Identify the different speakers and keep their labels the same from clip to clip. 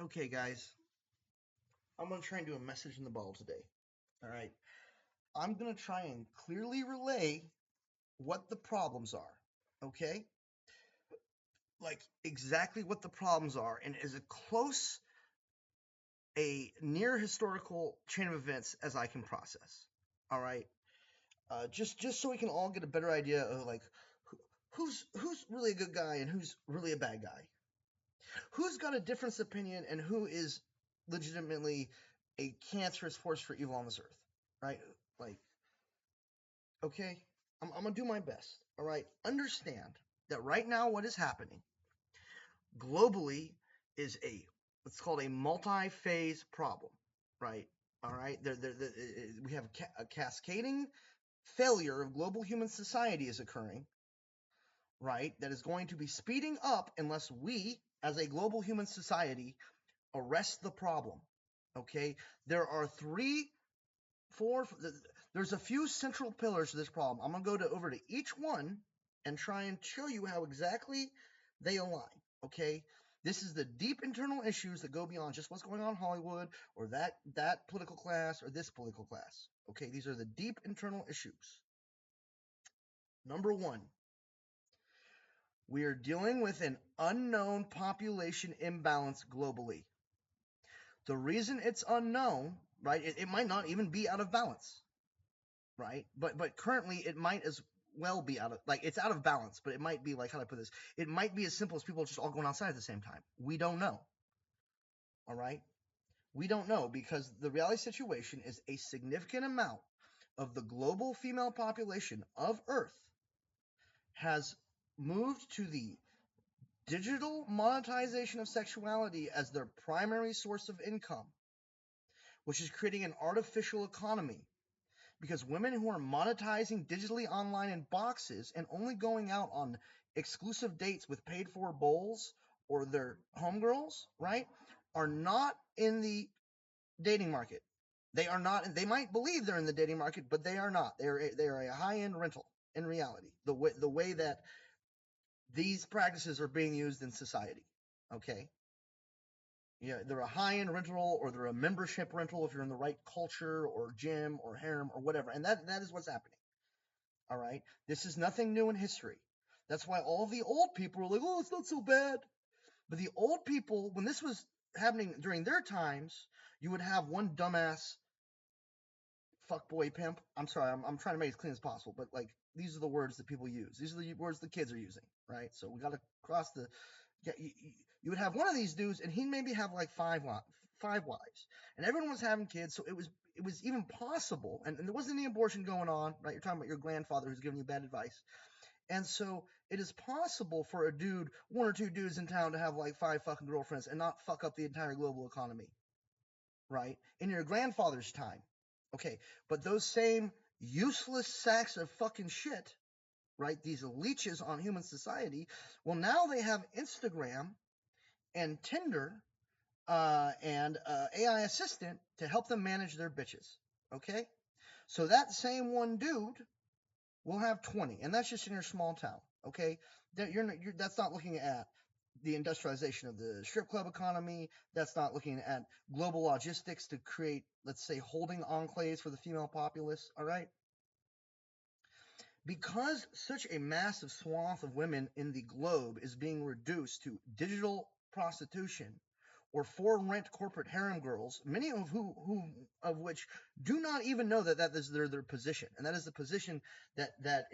Speaker 1: Okay, guys, I'm going to try and do a message in the ball today. All right. I'm going to try and clearly relay what the problems are. Okay. Like exactly what the problems are, and as a close, a near historical chain of events as I can process. All right. Just so we can all get a better idea of like who's really a good guy and who's really a bad guy. Who's got a difference opinion and who is legitimately a cancerous force for evil on this earth, right? Like, okay, I'm gonna do my best. All right, understand that right now what is happening globally is a what's called a multi-phase problem, right? All right, we have a cascading failure of global human society is occurring, right? That is going to be speeding up unless we, as a global human society, arrest the problem. Okay, there are three, four. There's a few central pillars to this problem. I'm gonna go over to each one and try and show you how exactly they align. Okay, this is the deep internal issues that go beyond just what's going on in Hollywood or that political class or this political class. Okay, these are the deep internal issues. Number one, we are dealing with an unknown population imbalance globally. The reason it's unknown, right? It might not even be out of balance, right? But currently it might as well be out of like it's out of balance, but it might be like how do I put this? It might be as simple as people just all going outside at the same time. We don't know. All right? We don't know because the reality situation is a significant amount of the global female population of Earth has moved to the digital monetization of sexuality as their primary source of income, which is creating an artificial economy because women who are monetizing digitally online in boxes and only going out on exclusive dates with paid for bowls or their homegirls, right, are not in the dating market. They are not. They might believe they're in the dating market, but they are not. They are a high end rental in reality. The way that these practices are being used in society. Okay. Yeah, they're a high-end rental or they're a membership rental if you're in the right culture or gym or harem or whatever. And that is what's happening. All right. This is nothing new in history. That's why all the old people are like, oh, it's not so bad. But the old people, when this was happening during their times, you would have one dumbass fuckboy pimp. I'm sorry, I'm trying to make it as clean as possible, but like these are the words that people use. These are the words the kids are using, right? So we got to cross the. Yeah, you would have one of these dudes, and he maybe have like five wives, and everyone was having kids, so it was even possible, and there wasn't any abortion going on, right? You're talking about your grandfather who's giving you bad advice, and so it is possible for a dude, one or two dudes in town, to have like five fucking girlfriends and not fuck up the entire global economy, right? In your grandfather's time. Okay, but those same useless sacks of fucking shit, right? These leeches on human society, well, now they have Instagram and Tinder and AI assistant to help them manage their bitches. Okay, so that same one dude will have 20, and that's just in your small town. Okay, that's not looking at the industrialization of the strip club economy. That's not looking at global logistics to create, let's say, holding enclaves for the female populace. All right. Because such a massive swath of women in the globe is being reduced to digital prostitution or for rent corporate harem girls, many of which do not even know that is their position, and that is the position that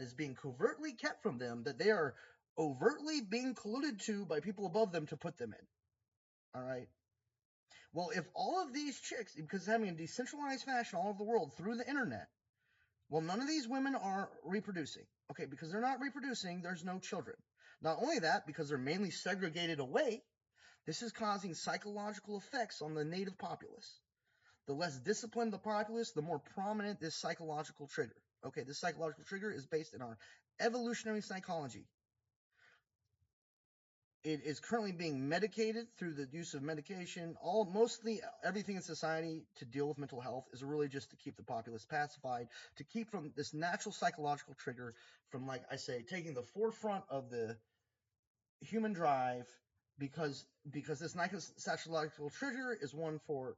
Speaker 1: is being covertly kept from them, that they are overtly being colluded to by people above them to put them in. All right. Well, if all of these chicks, because it's happening in decentralized fashion all over the world through the internet, well, none of these women are reproducing. Okay, because they're not reproducing, there's no children. Not only that, because they're mainly segregated away, this is causing psychological effects on the native populace. The less disciplined the populace, the more prominent this psychological trigger. Okay, this psychological trigger is based in our evolutionary psychology. It is currently being medicated through the use of medication. Mostly everything in society to deal with mental health is really just to keep the populace pacified, to keep from this natural psychological trigger from, like I say, taking the forefront of the human drive because this psychological trigger is one for,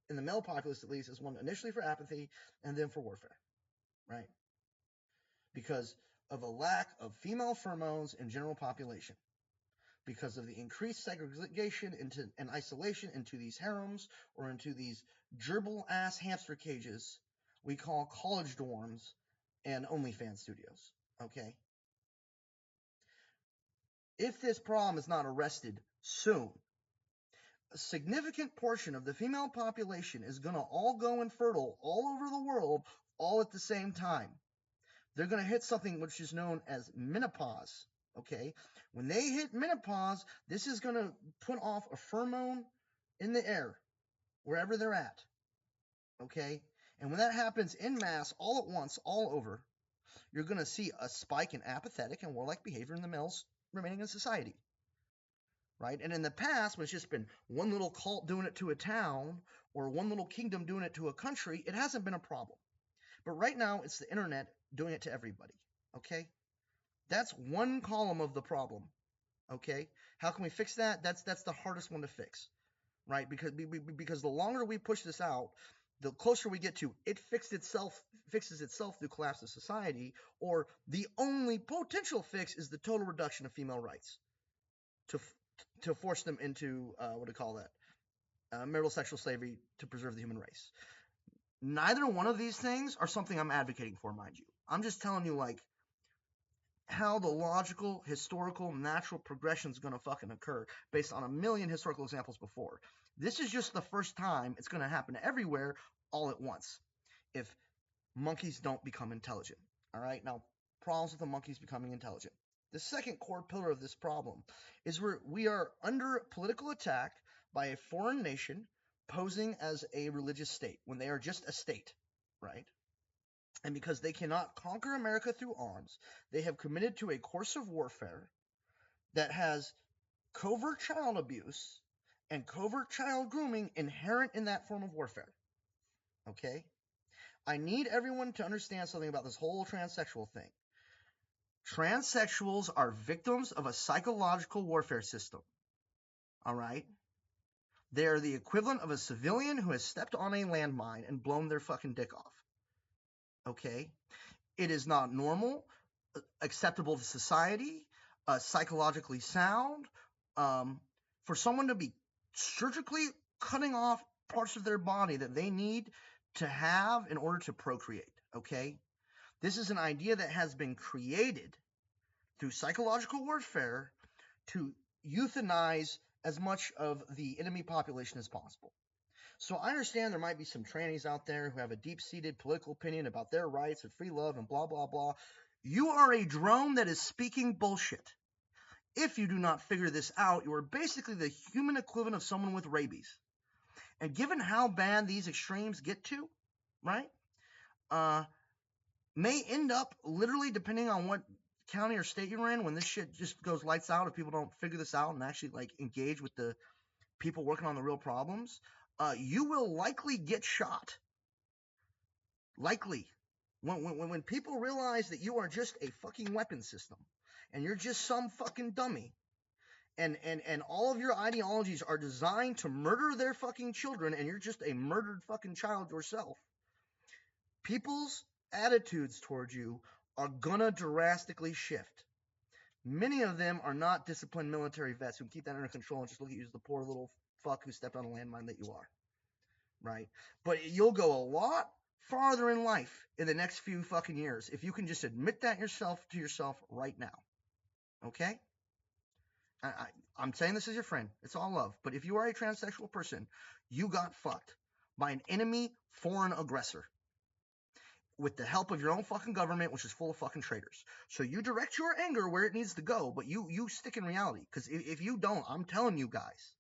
Speaker 1: in the male populace at least, is one initially for apathy and then for warfare, right? Because of a lack of female pheromones in general population, because of the increased segregation and isolation into these harems or into these gerbil ass hamster cages we call college dorms and OnlyFans studios. Okay? If this problem is not arrested soon, a significant portion of the female population is going to all go infertile all over the world all at the same time. They're going to hit something which is known as menopause. Okay? When they hit menopause, this is going to put off a pheromone in the air wherever they're at. Okay? And when that happens en masse, all at once, all over, you're going to see a spike in apathetic and warlike behavior in the males remaining in society. Right? And in the past, when it's just been one little cult doing it to a town or one little kingdom doing it to a country, it hasn't been a problem. But right now, it's the internet doing it to everybody. Okay? That's one column of the problem. Okay? How can we fix that? That's the hardest one to fix. Right? Because the longer we push this out, the closer we get to it fixes itself through collapse of society, or the only potential fix is the total reduction of female rights to force them into marital sexual slavery to preserve the human race. Neither one of these things are something I'm advocating for, mind you. I'm just telling you, like, how the logical, historical, natural progression is going to fucking occur based on a million historical examples before. This is just the first time it's going to happen everywhere all at once if monkeys don't become intelligent. All right? Now, problems with the monkeys becoming intelligent. The second core pillar of this problem is we are under political attack by a foreign nation posing as a religious state when they are just a state, right? And because they cannot conquer America through arms, they have committed to a course of warfare that has covert child abuse and covert child grooming inherent in that form of warfare. Okay? I need everyone to understand something about this whole transsexual thing. Transsexuals are victims of a psychological warfare system. All right? They are the equivalent of a civilian who has stepped on a landmine and blown their fucking dick off. Okay? It is not normal, acceptable to society, psychologically sound, for someone to be surgically cutting off parts of their body that they need to have in order to procreate. Okay? This is an idea that has been created through psychological warfare to euthanize as much of the enemy population as possible. So I understand there might be some trannies out there who have a deep-seated political opinion about their rights and free love and blah, blah, blah. You are a drone that is speaking bullshit. If you do not figure this out, you are basically the human equivalent of someone with rabies. And given how bad these extremes get to, right, may end up literally, depending on what county or state you're in, when this shit just goes lights out, if people don't figure this out and actually like engage with the people working on the real problems, you will likely get shot. Likely. When people realize that you are just a fucking weapon system and you're just some fucking dummy and all of your ideologies are designed to murder their fucking children and you're just a murdered fucking child yourself, people's attitudes towards you are gonna drastically shift. Many of them are not disciplined military vets who keep that under control and just look at you as the poor little fuck who stepped on a landmine that you are, right? But you'll go a lot farther in life in the next few fucking years if you can just admit that to yourself right now, okay? I'm saying this as your friend. It's all love. But if you are a transsexual person, you got fucked by an enemy foreign aggressor with the help of your own fucking government, which is full of fucking traitors. So you direct your anger where it needs to go, but you stick in reality. Because if you don't, I'm telling you guys,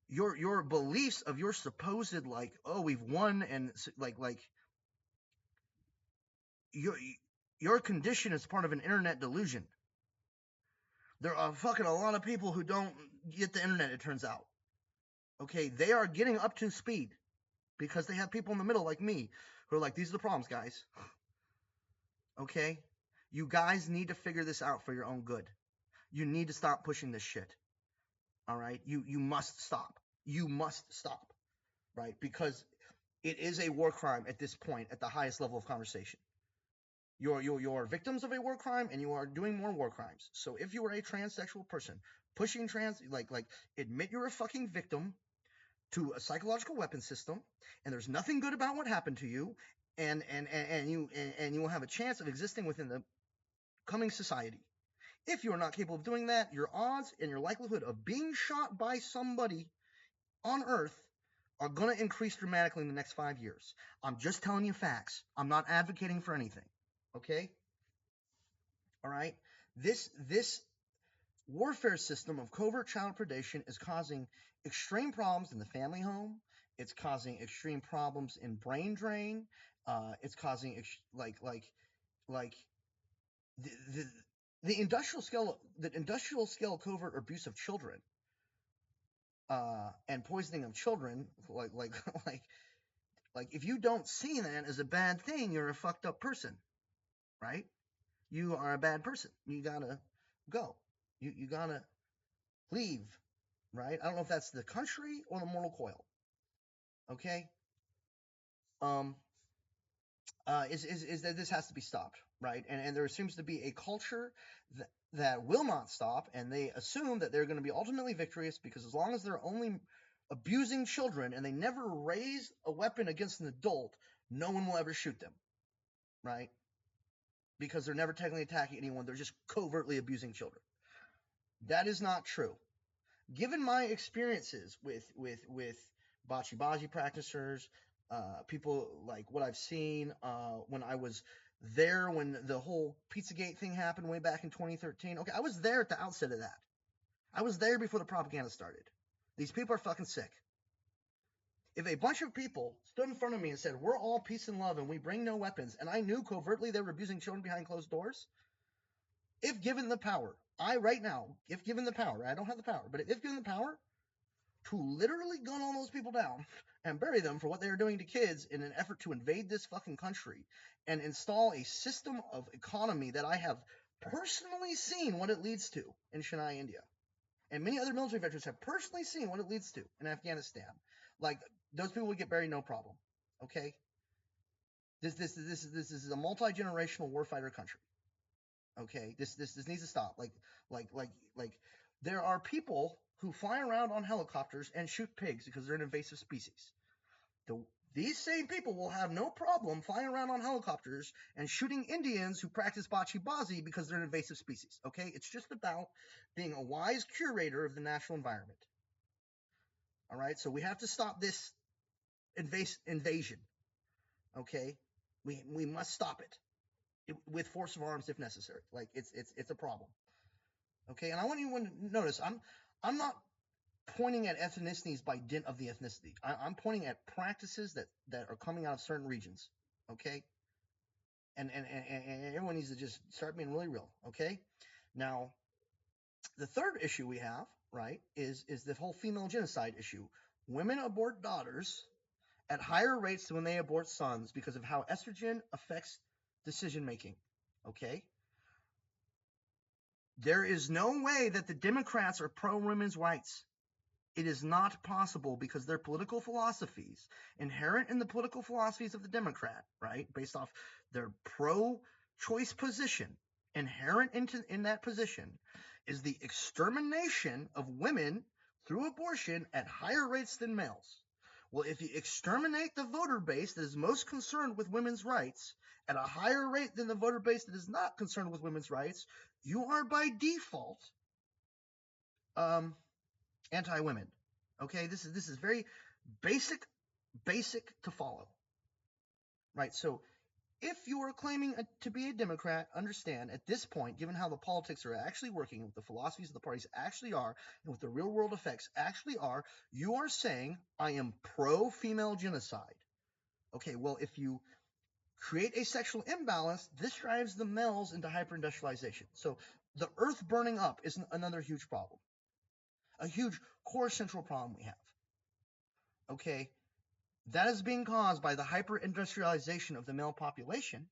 Speaker 1: your beliefs of your supposed, like, oh, we've won, and like your condition is part of an internet delusion. There are fucking a lot of people who don't get the internet, it turns out. Okay, they are getting up to speed because they have people in the middle like me who are like, these are the problems, guys. Okay? You guys need to figure this out for your own good. You need to stop pushing this shit. All right, you must stop. You must stop, right? Because it is a war crime at this point, at the highest level of conversation. You're victims of a war crime, and you are doing more war crimes. So if you are a transsexual person pushing trans, like admit you're a fucking victim to a psychological weapon system, and there's nothing good about what happened to you, and you will have a chance of existing within the coming society. If you are not capable of doing that, your odds and your likelihood of being shot by somebody on Earth are going to increase dramatically in the next 5 years. I'm just telling you facts. I'm not advocating for anything. Okay? All right? This warfare system of covert child predation is causing extreme problems in the family home. It's causing extreme problems in brain drain. It's causing like the industrial scale covert abuse of children and poisoning of children, like if you don't see that as a bad thing, you're a fucked up person, right? You are a bad person. You gotta go. You gotta leave, right? I don't know if that's the country or the mortal coil. Okay. Is that this has to be stopped, right? And there seems to be a culture that will not stop, and they assume that they're going to be ultimately victorious because as long as they're only abusing children and they never raise a weapon against an adult, no one will ever shoot them, right? Because they're never technically attacking anyone, they're just covertly abusing children. That is not true. Given my experiences with bachi practitioners, people like what I've seen when I was there when the whole Pizzagate thing happened way back in 2013. Okay, I was there at the outset of that. I was there before the propaganda started. These people are fucking sick. If a bunch of people stood in front of me and said, we're all peace and love and we bring no weapons, and I knew covertly they were abusing children behind closed doors, if given the power, if given the power, I don't have the power, but if given the power to literally gun all those people down and bury them for what they are doing to kids in an effort to invade this fucking country and install a system of economy that I have personally seen what it leads to in Chennai, India. And many other military veterans have personally seen what it leads to in Afghanistan. Like, those people would get buried no problem. Okay? This is a multi-generational warfighter country. Okay? This needs to stop. Like there are people who fly around on helicopters and shoot pigs because they're an invasive species. These same people will have no problem flying around on helicopters and shooting Indians who practice bachi because they're an invasive species. Okay? It's just about being a wise curator of the natural environment. All right? So we have to stop this invasion. Okay? We must stop it with force of arms if necessary. Like, it's a problem. Okay? And I want you to notice, I'm not pointing at ethnicities by dint of the ethnicity. I'm pointing at practices that are coming out of certain regions. Okay? And everyone needs to just start being really real. Okay? Now, the third issue we have, right, is the whole female genocide issue. Women abort daughters at higher rates than when they abort sons because of how estrogen affects decision making. Okay? There is no way that the Democrats are pro women's rights. It is not possible because their political philosophies, inherent in the political philosophies of the Democrat, right, based off their pro-choice position, inherent in that position, is the extermination of women through abortion at higher rates than males. Well, if you exterminate the voter base that is most concerned with women's rights at a higher rate than the voter base that is not concerned with women's rights, you are by default anti-women. Okay, this is very basic to follow. Right, so if you are claiming to be a Democrat, understand at this point, given how the politics are actually working, what the philosophies of the parties actually are, and what the real world effects actually are, you are saying, I am pro-female genocide. Okay, well, if you create a sexual imbalance, this drives the males into hyper-industrialization. So the earth burning up is another huge problem. A huge core central problem we have. Okay, that is being caused by the hyper-industrialization of the male population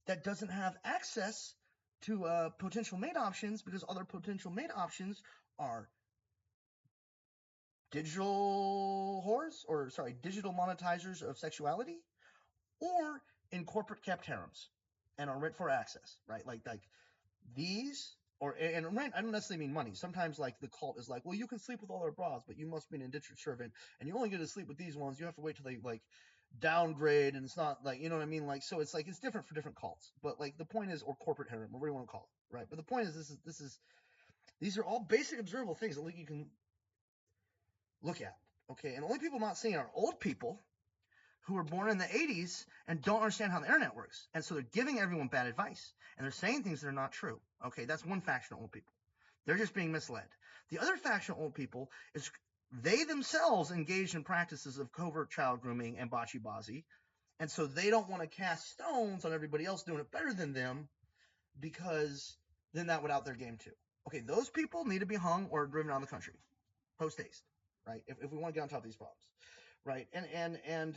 Speaker 1: that doesn't have access to potential mate options because other potential mate options are digital whores, or sorry, digital monetizers of sexuality, or in corporate kept harems and are rent for access, right? Like these, or and rent. I don't necessarily mean money. Sometimes like the cult is like, well, you can sleep with all our bras, but you must be an indentured servant, and you only get to sleep with these ones. You have to wait till they like downgrade, and it's not like, you know what I mean. Like, so it's like it's different for different cults, but like the point is, or corporate harem, whatever you want to call it, right? But the point is, this is these are all basic observable things that you can look at. Okay, and the only people not seeing are old people who were born in the 80s and don't understand how the internet works. And so they're giving everyone bad advice and they're saying things that are not true. Okay, that's one faction of old people. They're just being misled. The other faction of old people is they themselves engaged in practices of covert child grooming and bachi-bazi. And so they don't want to cast stones on everybody else doing it better than them, because then that would out their game too. Okay, those people need to be hung or driven out of the country post haste, right? If we want to get on top of these problems, right? And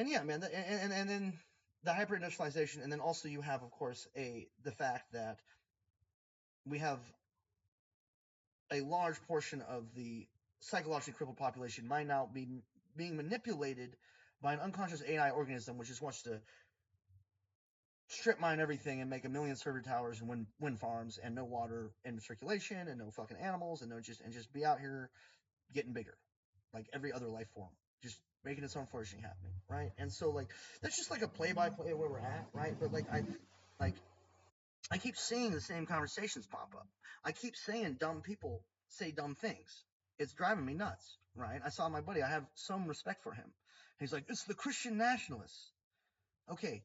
Speaker 1: yeah, man, and then the hyper-industrialization, and then also you have, of course, the fact that we have a large portion of the psychologically crippled population might now be being manipulated by an unconscious AI organism, which just wants to strip mine everything and make a million server towers and wind farms and no water in circulation and no fucking animals and just be out here getting bigger, like every other life form, just making its own flourishing happening, right? And so like that's just like a play-by-play of where we're at, right? But like I keep seeing the same conversations pop up. I keep saying dumb people say dumb things. It's driving me nuts, right? I saw my buddy. I have some respect for him. He's like, it's the Christian nationalists. Okay,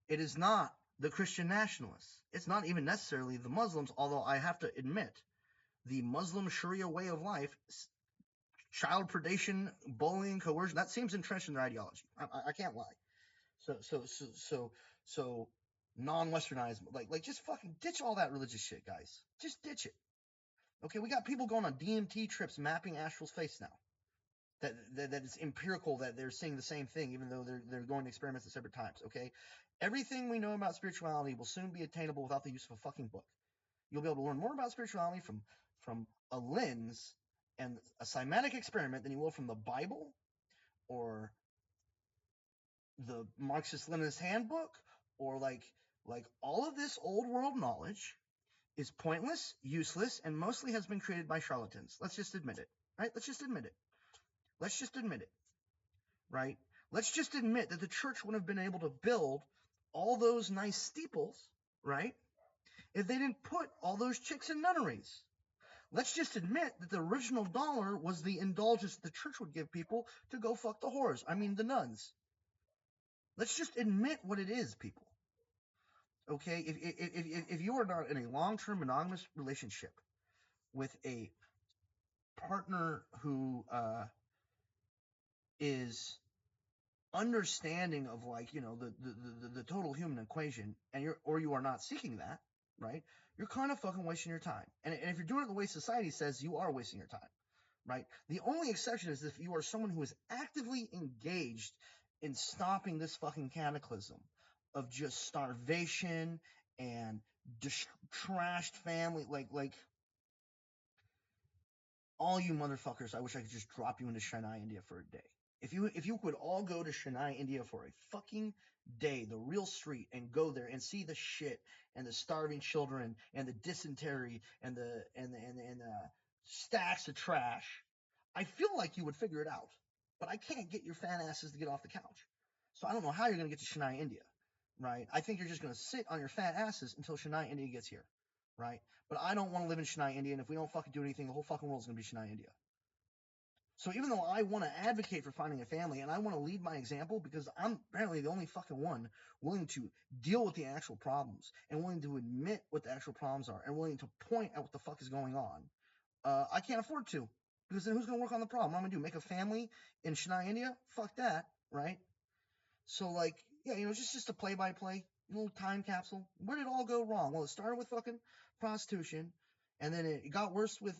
Speaker 1: it is not the Christian nationalists. It's not even necessarily the Muslims, although I have to admit, the Muslim Sharia way of life, child predation, bullying, coercion, that seems entrenched in their ideology. I can't lie. So non-westernized, like just fucking ditch all that religious shit, guys. Just ditch it. Okay, we got people going on DMT trips mapping Astral's face now. That it's empirical that they're seeing the same thing, even though they're going to experiments at separate times. Okay, everything we know about spirituality will soon be attainable without the use of a fucking book. You'll be able to learn more about spirituality from a lens and a cymatic experiment than you will from the Bible or the Marxist-Leninist handbook, or like all of this old world knowledge is pointless, useless, and mostly has been created by charlatans. Let's just admit it, right? Let's just admit it. Let's just admit it, right? Let's just admit that the church wouldn't have been able to build all those nice steeples, right, if they didn't put all those chicks in nunneries. Let's just admit that the original dollar was the indulgence the church would give people to go fuck the whores. I mean, the nuns. Let's just admit what it is, people. Okay, if you are not in a long-term monogamous relationship with a partner who is understanding of, like, you know, the total human equation, and you are not seeking that, right? You're kind of fucking wasting your time. And if you're doing it the way society says, you are wasting your time, right? The only exception is if you are someone who is actively engaged in stopping this fucking cataclysm of just starvation and trashed family, like all you motherfuckers. I wish I could just drop you into Chennai, India for a day. If you could all go to Chennai, India for a fucking day, the real street, and go there and see the shit and the starving children and the dysentery and the stacks of trash, I feel like you would figure it out. But I can't get your fat asses to get off the couch. So I don't know how you're going to get to Chennai, India, right? I think you're just going to sit on your fat asses until Chennai, India gets here, right? But I don't want to live in Chennai, India, and if we don't fucking do anything, the whole fucking world's going to be Chennai, India. So even though I want to advocate for finding a family and I want to lead my example, because I'm apparently the only fucking one willing to deal with the actual problems and willing to admit what the actual problems are and willing to point out what the fuck is going on, I can't afford to, because then who's going to work on the problem? What am I going to do? Make a family in Chennai, India? Fuck that, right? So, like, yeah, you know, just a play-by-play, little time capsule. Where did it all go wrong? Well, it started with fucking prostitution, and then it got worse with,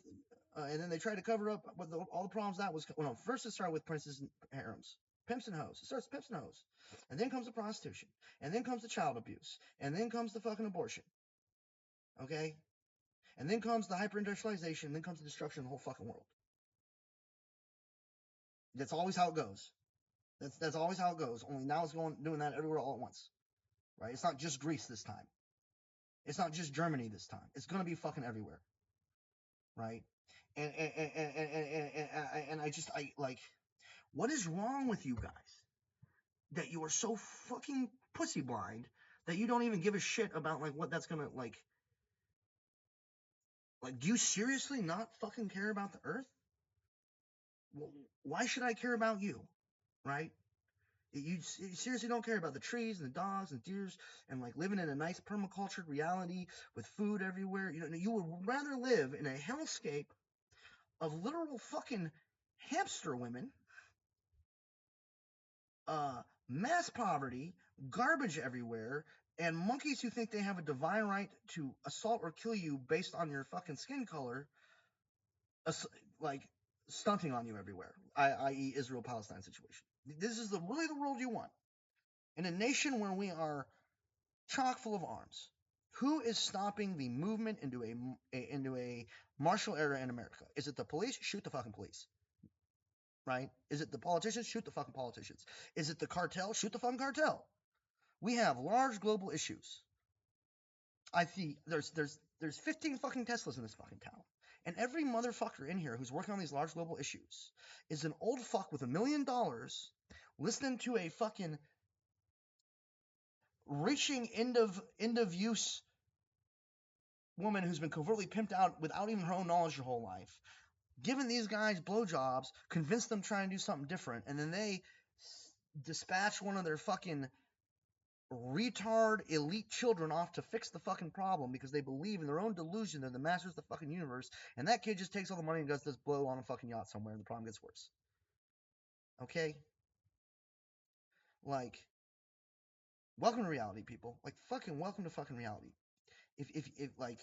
Speaker 1: and then they tried to cover up what all the problems that was. Well, no, first it started with princes and harems, pimps and hoes. It starts with pimps and hoes, and then comes the prostitution, and then comes the child abuse, and then comes the fucking abortion. Okay, and then comes the hyper-industrialization, and then comes the destruction of the whole fucking world. That's always how it goes. That's always how it goes. Only now it's doing that everywhere all at once, right? It's not just Greece this time. It's not just Germany this time. It's gonna be fucking everywhere, right? And I like, what is wrong with you guys that you are so fucking pussy blind that you don't even give a shit about like what that's gonna like. Like, do you seriously not fucking care about the Earth? Why should I care about you, right? You seriously don't care about the trees and the dogs and deers and like living in a nice permacultured reality with food everywhere. You know, you would rather live in a hellscape of literal fucking hamster women, mass poverty, garbage everywhere, and monkeys who think they have a divine right to assault or kill you based on your fucking skin color, like stunting on you everywhere, i.e., Israel-Palestine situation. This is really the world you want. In a nation where we are chock full of arms, who is stopping the movement into a martial era in America? Is it the police? Shoot the fucking police. Right? Is it the politicians? Shoot the fucking politicians. Is it the cartel? Shoot the fucking cartel. We have large global issues. I see there's 15 fucking Teslas in this fucking town. And every motherfucker in here who's working on these large global issues is an old fuck with $1 million listening to a fucking reaching end of use woman who's been covertly pimped out without even her own knowledge her whole life, giving these guys blowjobs, convince them to try and do something different, and then they dispatch one of their fucking retard elite children off to fix the fucking problem because they believe in their own delusion they're the masters of the fucking universe, and that kid just takes all the money and does this blow on a fucking yacht somewhere, and the problem gets worse. Okay? Like, welcome to reality, people. Like, fucking welcome to fucking reality. If like,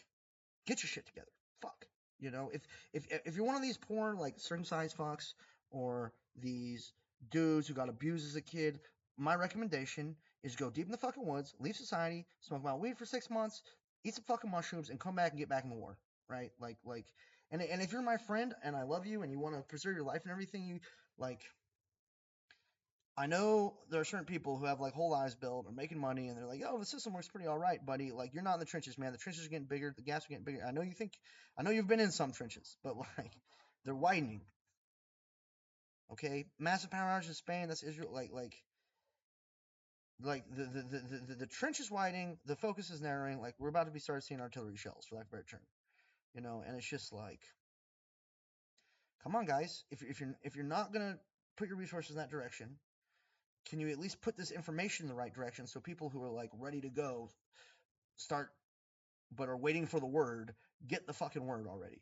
Speaker 1: get your shit together. Fuck. You know, if you're one of these poor, like, circumcised fucks, or these dudes who got abused as a kid, my recommendation is go deep in the fucking woods, leave society, smoke about weed for 6 months, eat some fucking mushrooms, and come back and get back in the war. Right? And if you're my friend and I love you and you want to preserve your life and everything, you like. I know there are certain people who have like whole lives built or making money, and they're like, "Oh, the system works pretty all right, buddy." Like, you're not in the trenches, man. The trenches are getting bigger. The gaps are getting bigger. I know you've been in some trenches, but like, they're widening. Okay, massive power outage in Spain. That's Israel. Like the trench is widening. The focus is narrowing. Like, we're about to be started seeing artillery shells, for lack of a better term. You know, and it's just like, come on, guys. If you're not gonna put your resources in that direction, can you at least put this information in the right direction so people who are like ready to go start but are waiting for the word get the fucking word already?